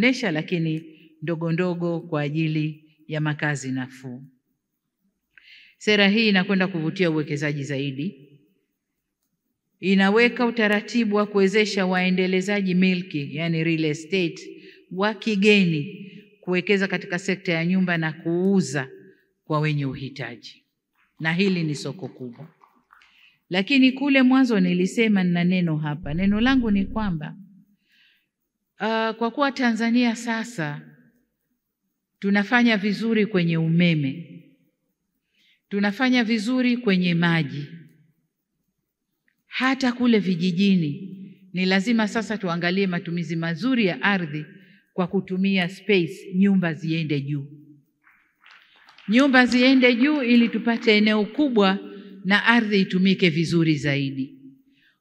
kuonesha, lakini ndogo ndogo kwa ajili ya makazi nafuu. Sera hii inakwenda kuvutia uwekezaji zaidi. Inaweka utaratibu wa kuwezesha waendelezaji milki, yani real estate, wa kigeni kuwekeza katika sekta ya nyumba na kuuza kwa wenye uhitaji. Na hili ni soko kubwa. Lakini kule mwanzo nilisema nina neno hapa. Neno langu ni kwamba kwa kuwa Tanzania sasa tunafanya vizuri kwenye umeme, tunafanya vizuri kwenye maji, hata kule vijijini ni lazima sasa tuangalie matumizi mazuri ya ardhi kwa kutumia space, nyumba ziende juu. Nyumba ziende juu ili tupate eneo kubwa na ardhi itumike vizuri zaidi.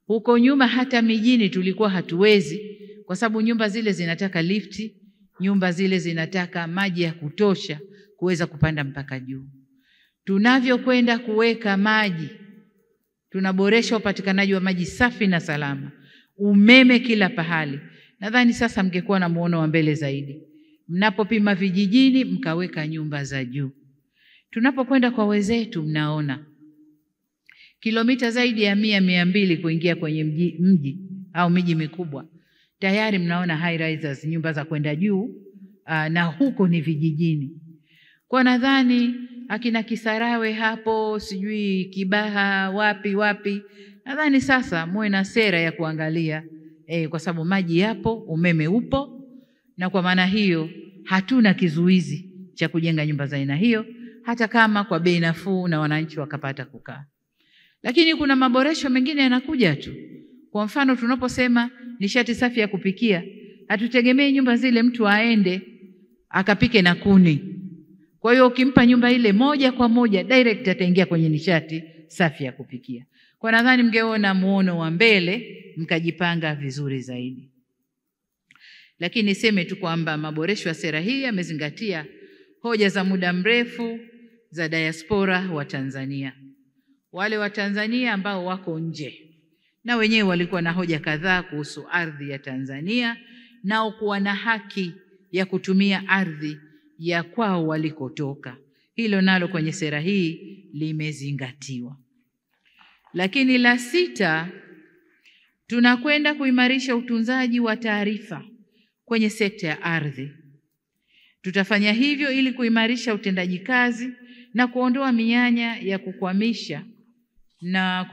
Huko nyuma hata mijini tulikuwa hatuwezi, kwa sababu nyumba zile zinataka lifti, nyumba zile zinataka maji ya kutosha kuweza kupanda mpaka juu. Tunavyokwenda kuweka maji, tunaboresha upatikanaji wa maji safi na salama, umeme kila pahali. Nadhani sasa mngekuwa na muono wa mbele zaidi, mnapopima vijijini mkaweka nyumba za juu. Tunapokwenda kwa wenzetu, mnaona kilomita zaidi ya 100-200 kuingia kwenye mji au miji mikubwa, tayari mnaona high rises, nyumba za kwenda juu, na huko ni vijijini. Kwa nadhani akina Kisarawe hapo, sijui Kibaha, wapi, nadhani sasa muwe na sera ya kuangalia, kwa sababu maji yapo, umeme upo, na kwa maana hiyo hatuna kizuizi cha kujenga nyumba za aina hiyo, hata kama kwa bei nafuu na wananchi wakapata kukaa. Lakini kuna maboresho mengine yanakuja tu. Kwa mfano, tunaposema nishati safi ya kupikia, hatutegemei nyumba zile mtu aende akapike na kuni. Kwa hiyo ukimpa nyumba ile moja kwa moja direct ataingia kwenye nishati safi ya kupikia. Kwa nadhani mngeona muono wa mbele mkajipanga vizuri zaidi. Lakini niseme tu kwamba maboresho ya sera hii yamezingatia hoja za muda mrefu za diaspora wa Tanzania. Wale wa Tanzania ambao wako nje na wenyewe walikuwa na hoja kadhaa kuhusu ardhi ya Tanzania, nao kuwa na haki ya kutumia ardhi ya kwao walikotoka. Hilo nalo kwenye sera hii limezingatiwa. Lakini la 6, tunakwenda kuimarisha utunzaji wa taarifa kwenye sekta ya ardhi. Tutafanya hivyo ili kuimarisha utendaji kazi na kuondoa mianya ya kukwamisha na